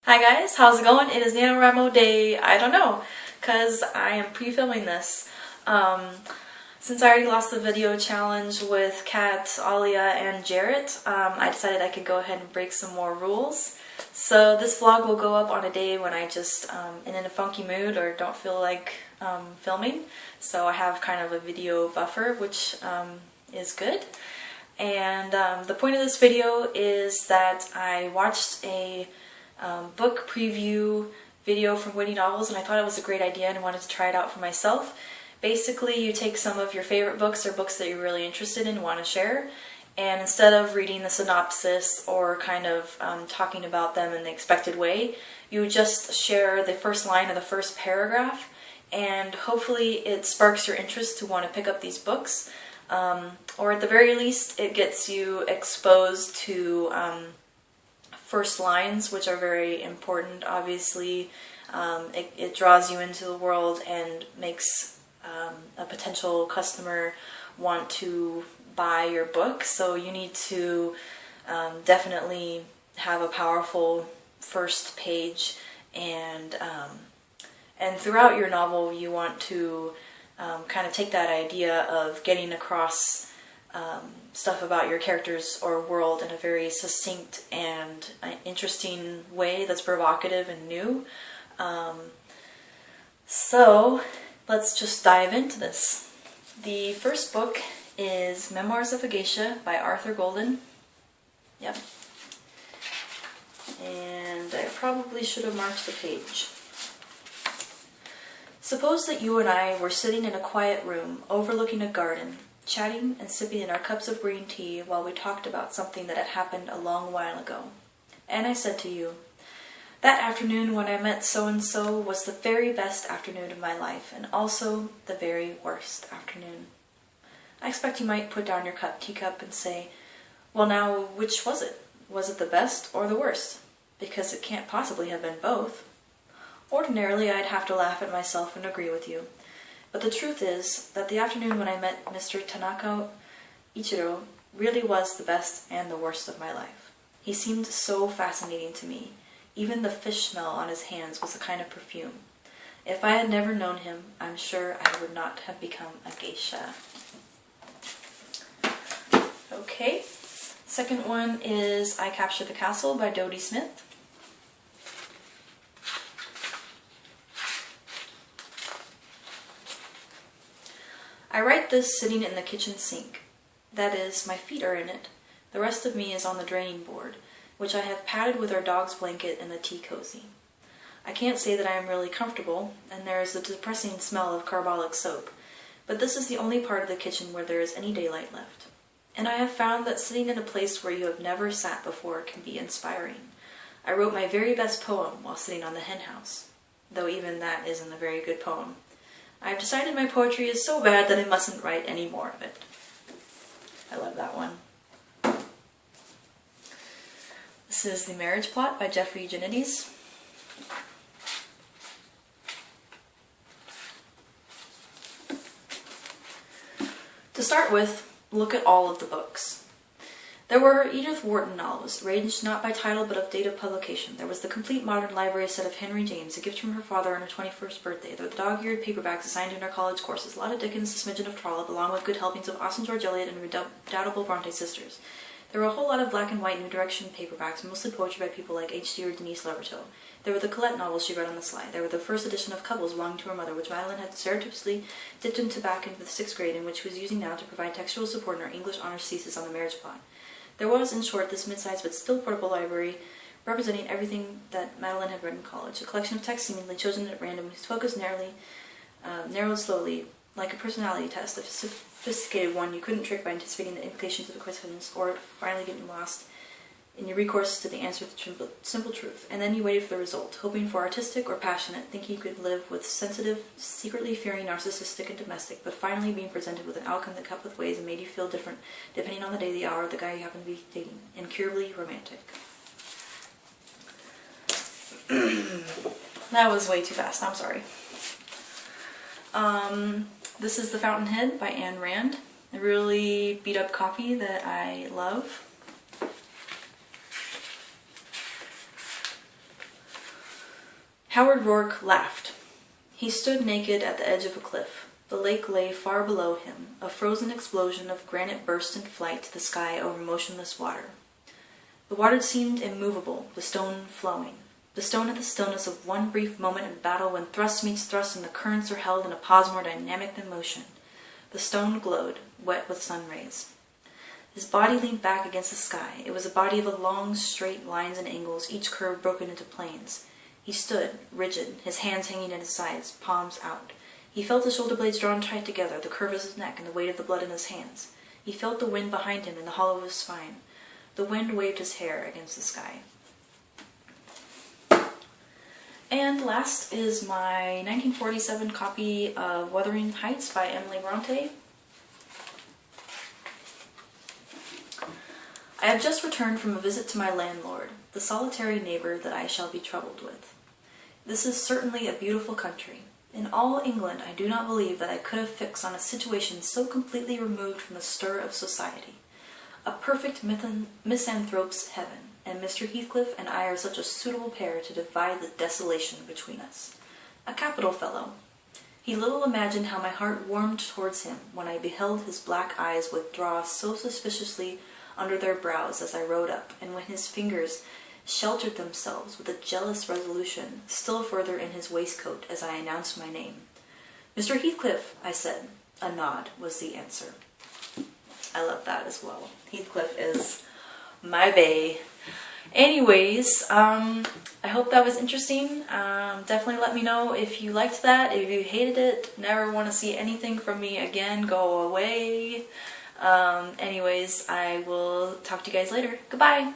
Hi guys, how's it going? It is Nanowrimo day, I don't know, because I am pre-filming this. Since I already lost the video challenge with Kat, Alia, and Jarrett, I decided I could go ahead and break some more rules. So this vlog will go up on a day when I just am in a funky mood or don't feel like filming. So I have kind of a video buffer, which is good. And the point of this video is that I watched a book preview video from WhittyNovels, and I thought it was a great idea and wanted to try it out for myself. Basically, you take some of your favorite books or books that you're really interested in and want to share, and instead of reading the synopsis or kind of talking about them in the expected way, you just share the first line of the first paragraph, and hopefully it sparks your interest to want to pick up these books, or at the very least it gets you exposed to first lines, which are very important. Obviously, it draws you into the world and makes a potential customer want to buy your book. So you need to definitely have a powerful first page, and throughout your novel you want to kind of take that idea of getting across stuff about your characters or world in a very succinct and interesting way that's provocative and new. So let's just dive into this. The first book is Memoirs of a Geisha by Arthur Golden. Yep. And I probably should have marked the page. Suppose that you and I were sitting in a quiet room overlooking a garden, chatting and sipping in our cups of green tea while we talked about something that had happened a long while ago. And I said to you, "That afternoon when I met so-and-so was the very best afternoon of my life, and also the very worst afternoon." I expect you might put down your teacup and say, "Well now, which was it? Was it the best or the worst? Because it can't possibly have been both." Ordinarily I'd have to laugh at myself and agree with you. But the truth is that the afternoon when I met Mr. Tanaka Ichiro really was the best and the worst of my life. He seemed so fascinating to me. Even the fish smell on his hands was a kind of perfume. If I had never known him, I'm sure I would not have become a geisha. Okay. Second one is I Captured the Castle by Dodie Smith. I write this sitting in the kitchen sink. That is, my feet are in it. The rest of me is on the draining board, which I have padded with our dog's blanket and the tea cozy. I can't say that I am really comfortable, and there is a depressing smell of carbolic soap, but this is the only part of the kitchen where there is any daylight left. And I have found that sitting in a place where you have never sat before can be inspiring. I wrote my very best poem while sitting on the henhouse, though even that isn't a very good poem. I've decided my poetry is so bad that I mustn't write any more of it. I love that one. This is The Marriage Plot by Jeffrey Eugenides. To start with, look at all of the books. There were Edith Wharton novels, ranged not by title but of date of publication. There was the Complete Modern Library set of Henry James, a gift from her father on her 21st birthday. There were the dog-eared paperbacks assigned in her college courses, a lot of Dickens, a smidgen of Trollope, along with good helpings of Austen George Eliot and redoubtable Bronte sisters. There were a whole lot of black and white New Direction paperbacks, mostly poetry by people like H.G. or Denise Leverteux. There were the Colette novels she read on the sly. There were the first edition of Couples belonging to her mother, which Madeline had surreptitiously dipped into back into the 6th grade, and which she was using now to provide textual support in her English honors thesis on the marriage plot. There was, in short, this mid-sized but still portable library representing everything that Madeline had read in college, a collection of texts seemingly chosen at random whose focus narrowed slowly, like a personality test, a sophisticated one you couldn't trick by anticipating the implications of the questions or finally getting lost in your recourse to the answer to the simple truth. And then you waited for the result, hoping for artistic or passionate, thinking you could live with sensitive, secretly fearing, narcissistic, and domestic, but finally being presented with an outcome that cut with ways and made you feel different depending on the day, the hour, the guy you happen to be dating. Incurably romantic. That was way too fast, I'm sorry. This is The Fountainhead by Ayn Rand. A really beat up copy that I love. Howard Rourke laughed. He stood naked at the edge of a cliff. The lake lay far below him. A frozen explosion of granite burst in flight to the sky over motionless water. The water seemed immovable, the stone flowing. The stone had the stillness of one brief moment in battle when thrust meets thrust and the currents are held in a pause more dynamic than motion. The stone glowed, wet with sun rays. His body leaned back against the sky. It was a body of long, straight lines and angles, each curve broken into planes. He stood, rigid, his hands hanging at his sides, palms out. He felt his shoulder blades drawn tight together, the curve of his neck and the weight of the blood in his hands. He felt the wind behind him in the hollow of his spine. The wind waved his hair against the sky. And last is my 1947 copy of Wuthering Heights by Emily Bronte. I have just returned from a visit to my landlord, the solitary neighbor that I shall be troubled with. This is certainly a beautiful country. In all England, I do not believe that I could have fixed on a situation so completely removed from the stir of society. A perfect misanthrope's heaven, and Mr. Heathcliff and I are such a suitable pair to divide the desolation between us. A capital fellow. He little imagined how my heart warmed towards him when I beheld his black eyes withdraw so suspiciously under their brows as I rode up, and when his fingers sheltered themselves with a jealous resolution still further in his waistcoat as I announced my name. "Mr. Heathcliff," I said. A nod was the answer. I love that as well. Heathcliff is my bae. Anyways, I hope that was interesting. Definitely let me know if you liked that, if you hated it, never want to see anything from me again, go away. Anyways, I will talk to you guys later. Goodbye!